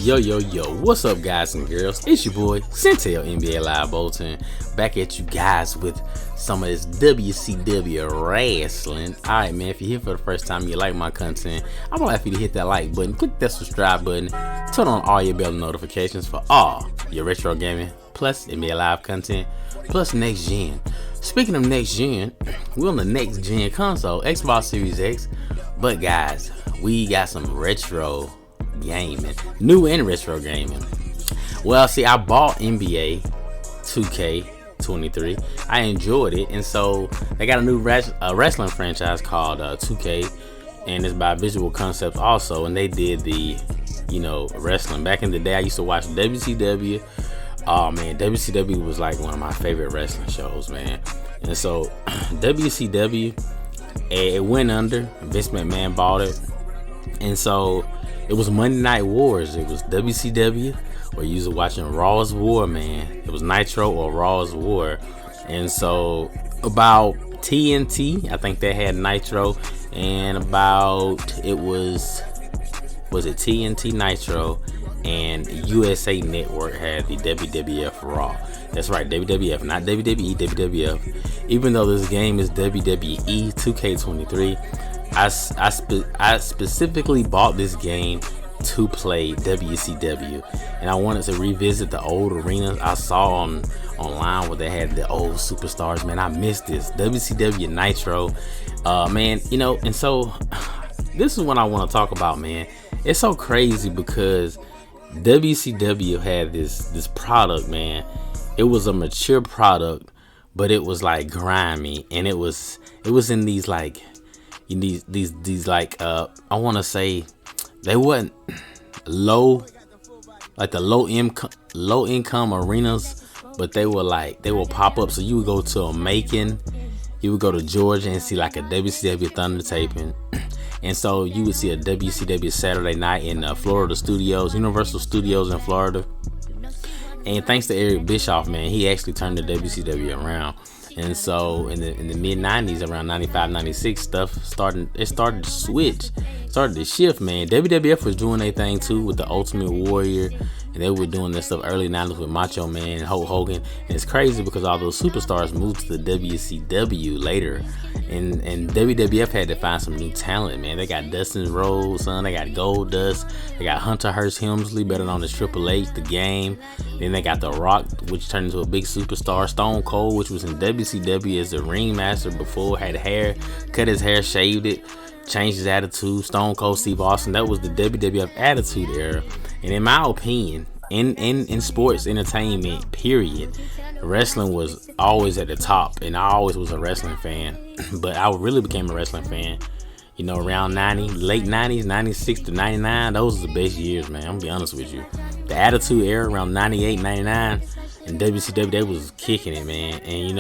Yo, what's up, guys and girls? It's your boy, Centel NBA Live Bolton, back at you guys with some of this WCW wrestling. Alright, man, if you're here for the first time, you like my content, I'm gonna ask you to hit that like button, click that subscribe button, turn on all your bell notifications for all your retro gaming, plus NBA Live content, plus next gen. Speaking of next gen, we're on the next gen console, Xbox Series X, but guys, we got some retro gaming, new and retro gaming. Well, see, I bought NBA 2K23. I enjoyed it, and so they got a new wrestling franchise called 2K, and it's by Visual Concepts also, and they did the wrestling. Back in the day, I used to watch WCW. Oh man, WCW was like one of my favorite wrestling shows, man. And so WCW, it went under. Vince McMahon bought it, and so it was Monday Night Wars. It was WCW, where you was watching Raw's War, man. It was Nitro or Raw's War. And so about TNT, I think they had Nitro, and about it was it TNT Nitro, and USA Network had the WWF Raw. That's right, WWF, not WWE, WWF. Even though this game is WWE 2K23, I specifically bought this game to play WCW, and I wanted to revisit the old arenas I saw online where they had the old superstars. Man, I missed this WCW Nitro, man. And so this is what I want to talk about, man. It's so crazy because WCW had this product, man. It was a mature product, but it was like grimy, and it was in these like. These like I want to say they wasn't low, like the low income arenas, but they will pop up. So you would go to a Macon, you would go to Georgia and see like a WCW Thunder taping, and so you would see a WCW Saturday Night in Florida Studios, Universal Studios in Florida. And thanks to Eric Bischoff, man, he actually turned the WCW around. And so in the mid 90s, around 95, 96, stuff started to shift, man. WWF was doing their thing too with the Ultimate Warrior, and they were doing that stuff early 90s with Macho Man and Hulk Hogan. And it's crazy because all those superstars moved to the WCW later, and WWF had to find some new talent, man. They got Dustin Rhodes, son. They got Goldust. They got Hunter Hearst Helmsley, better known as Triple H, The Game. Then they got The Rock, which turned into a big superstar. Stone Cold, which was in WCW as the ringmaster before, had hair, cut his hair, shaved it, changed his attitude. Stone Cold Steve Austin, that was the WWF Attitude Era. And in my opinion, in sports entertainment, period, wrestling was always at the top, and I always was a wrestling fan. But I really became a wrestling fan, around late 90s, 96 to 99. Those are the best years, man. I'm gonna be honest with you. The Attitude Era around 98, 99, and WCW, they was kicking it, man. And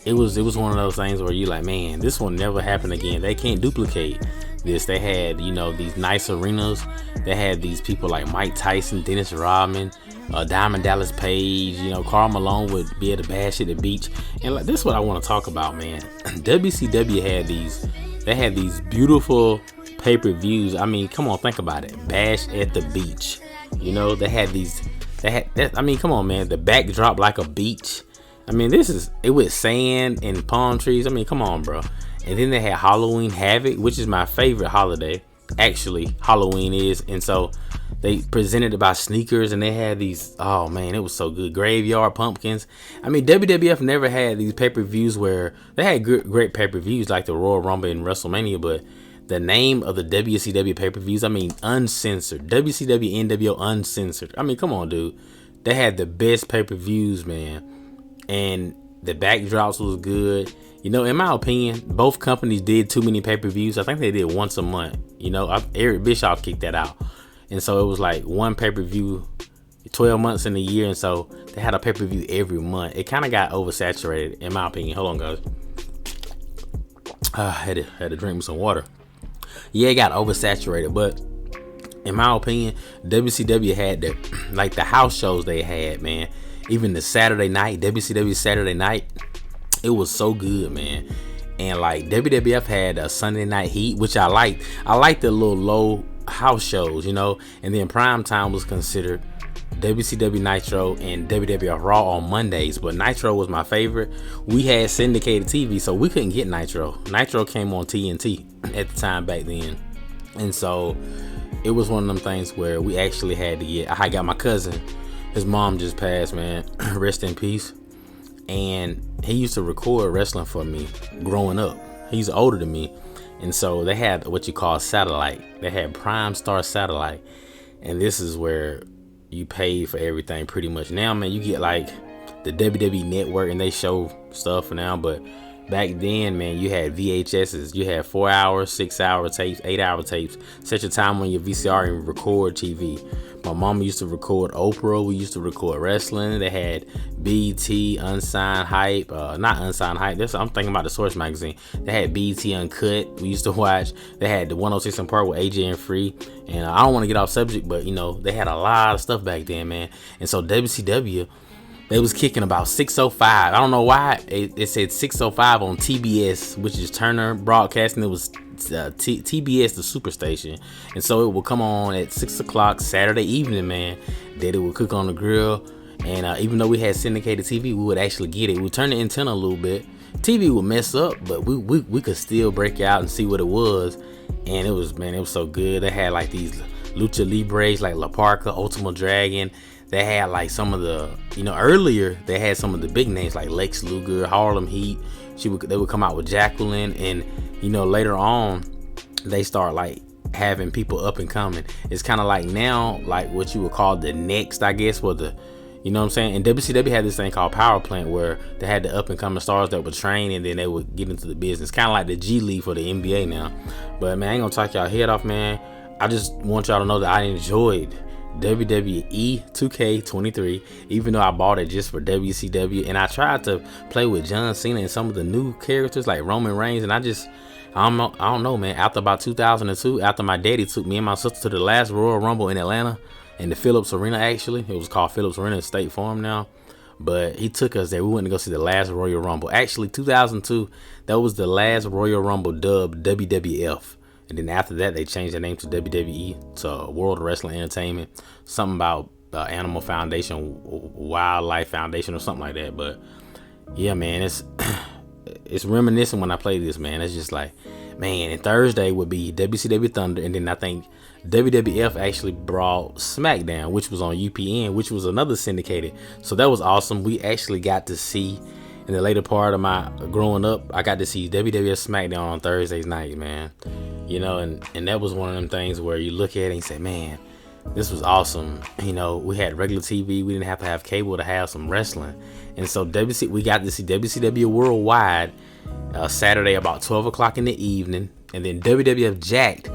it was one of those things where you like, man, this will never happen again. They can't duplicate this. They had these nice arenas. They had these people like Mike Tyson, Dennis Rodman, Diamond Dallas Page. Karl Malone would be able to bash at the beach. And like, this is what I want to talk about, man. WCW had these beautiful pay-per-views. I mean, come on, think about it. Bash at the beach. They had I mean, come on, man. The backdrop like a beach. I mean, it with sand and palm trees. I mean, come on, bro. And then they had Halloween Havoc, which is my favorite holiday. Actually, Halloween is. And so they presented it by sneakers, and they had these, oh man, it was so good. Graveyard Pumpkins. I mean, WWF never had these pay-per-views where they had great pay-per-views like the Royal Rumble and WrestleMania, but the name of the WCW pay-per-views, I mean, uncensored. WCW NWO uncensored. I mean, come on, dude. They had the best pay-per-views, man. And the backdrops was good. In my opinion, both companies did too many pay-per-views. I think they did once a month. Eric Bischoff kicked that out. And so it was like one pay-per-view 12 months in a year. And so they had a pay-per-view every month. It kind of got oversaturated, in my opinion. Hold on, guys. I had to drink me some water. Yeah, it got oversaturated. But in my opinion, WCW had the house shows they had, man. Even the Saturday night, WCW Saturday night, it was so good, man. And like WWF had a Sunday Night Heat, which I liked. I liked the little low house shows, you know. And then prime time was considered WCW Nitro and WWF Raw on Mondays, but Nitro was my favorite. We had syndicated TV, so we couldn't get Nitro. Nitro came on TNT at the time back then, and so it was one of them things where we actually had to get. I got my cousin, his mom just passed, man. Rest in peace. And he used to record wrestling for me growing up. He's older than me, and so they had what you call satellite. They had Prime Star Satellite, and this is where you pay for everything pretty much. Now, man, you get like the WWE Network, and they show stuff now, but back then, man, you had VHSs. You had 4 hour, 6 hour tapes, 8 hour tapes. Set your time on your VCR and record TV. My mama used to record Oprah. We used to record wrestling. They had BT, Unsigned Hype, not Unsigned Hype. I'm thinking about the Source magazine. They had BT Uncut. We used to watch. They had the 106 in Park with AJ and Free. And I don't want to get off subject, but you know, they had a lot of stuff back then, man. And so WCW, they was kicking about 6:05. I don't know why it said 6:05 on TBS, which is Turner Broadcasting. It was TBS, the Superstation, and so it would come on at 6 o'clock Saturday evening, man. That it would cook on the grill, and even though we had syndicated TV, we would actually get it. We would turn the antenna a little bit. TV would mess up, but we could still break out and see what it was, and it was so good. They had like these lucha libres like La Parka, Ultimo Dragon. They had like some of the, earlier they had some of the big names like Lex Luger, Harlem Heat. They would come out with Jacqueline, and later on they start like having people up and coming. It's kind of like now, like what you would call the next, I guess, or the, you know what I'm saying? And WCW had this thing called Power Plant where they had the up and coming stars that would train, and then they would get into the business, kind of like the G League for the NBA now. But man, I ain't gonna talk y'all head off, man. I just want y'all to know that I enjoyed WWE 2K23, even though I bought it just for WCW, and I tried to play with John Cena and some of the new characters like Roman Reigns, and I don't know, man. After about 2002, after my daddy took me and my sister to the last Royal Rumble in Atlanta, in the Phillips Arena, actually, it was called Phillips Arena, State Farm now, but he took us there. We went to go see the last Royal Rumble. Actually, 2002, that was the last Royal Rumble dubbed WWF. And then after that, they changed the name to WWE, to World Wrestling Entertainment. Something about Animal Foundation, Wildlife Foundation, or something like that. But yeah, man, it's reminiscent when I play this, man. It's just like, man. And Thursday would be WCW Thunder, and then I think WWF actually brought SmackDown, which was on UPN, which was another syndicated. So that was awesome. We actually got to see, in the later part of my growing up, I got to see WWF SmackDown on Thursdays nights, man. And that was one of them things where you look at it and you say, man, this was awesome. We had regular TV. We didn't have to have cable to have some wrestling. And so we got to see WCW Worldwide Saturday about 12 o'clock in the evening. And then WWF Jacked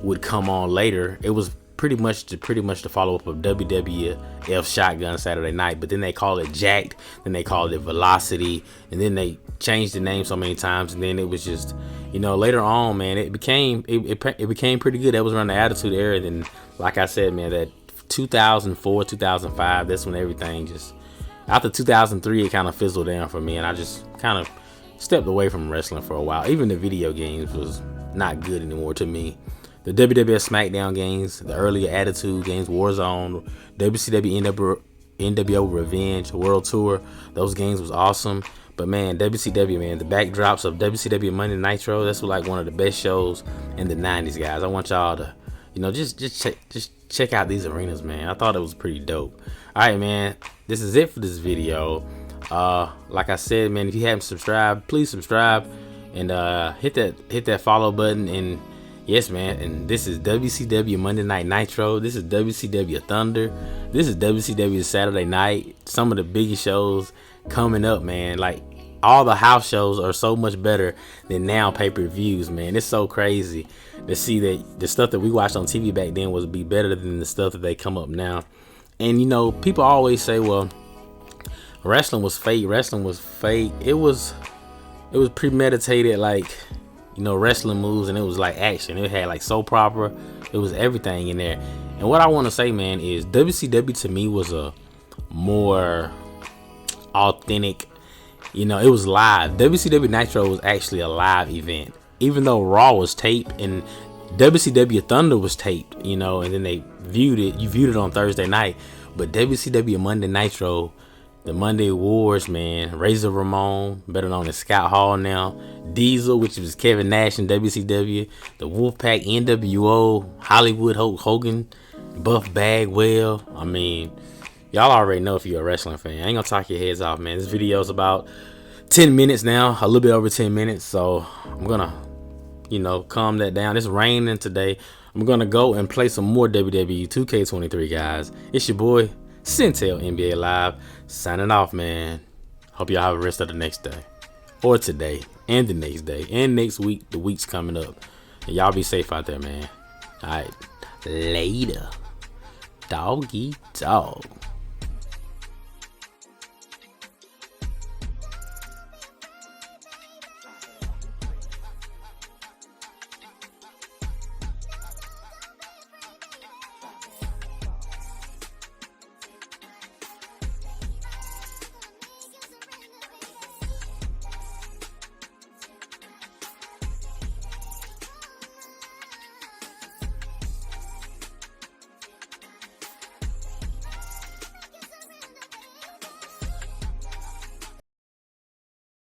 would come on later. It was pretty much the follow-up of WWF Shotgun Saturday Night, but then they called it Jacked, then they called it Velocity, and then they changed the name so many times, and then it was just, later on, man, it became pretty good. That was around the Attitude Era. And then, like I said, man, that 2004, 2005, that's when everything just, after 2003, it kind of fizzled down for me, and I just kind of stepped away from wrestling for a while. Even the video games was not good anymore to me. The WWF SmackDown games, the earlier Attitude games, Warzone, WCW NWO Revenge, World Tour, those games was awesome. But man, WCW, man, the backdrops of WCW Monday Nitro, that's like one of the best shows in the 90s, guys. I want y'all to, just check out these arenas, man. I thought it was pretty dope. All right, man, this is it for this video. Like I said, man, if you haven't subscribed, please subscribe and hit that follow button. And yes, man, and this is WCW Monday Night Nitro. This is WCW Thunder. This is WCW Saturday Night. Some of the biggest shows coming up, man. Like, all the house shows are so much better than now pay-per-views, man. It's so crazy to see that the stuff that we watched on TV back then was be better than the stuff that they come up now. And, people always say, well, wrestling was fake. It was premeditated, like, wrestling moves, and it was like action. It had like soap opera. It was everything in there. And what I want to say, man, is WCW to me was a more authentic, it was live. WCW Nitro was actually a live event. Even though Raw was taped, and WCW Thunder was taped, you know, and then they viewed it. You viewed it on Thursday night, but WCW Monday Nitro, the Monday Wars, man. Razor Ramon, better known as Scott Hall now. Diesel, which was Kevin Nash in WCW. The Wolfpack, NWO, Hollywood Hulk Hogan, Buff Bagwell. I mean, y'all already know if you're a wrestling fan. I ain't gonna talk your heads off, man. This video is about 10 minutes now, a little bit over 10 minutes. So I'm gonna, you know, calm that down. It's raining today. I'm gonna go and play some more WWE 2K23, guys. It's your boy Centel NBA Live signing off, man. Hope y'all have the rest of the next day, or today, and the next day, and next week. The week's coming up, and y'all be safe out there, man. All right, later, doggy dog.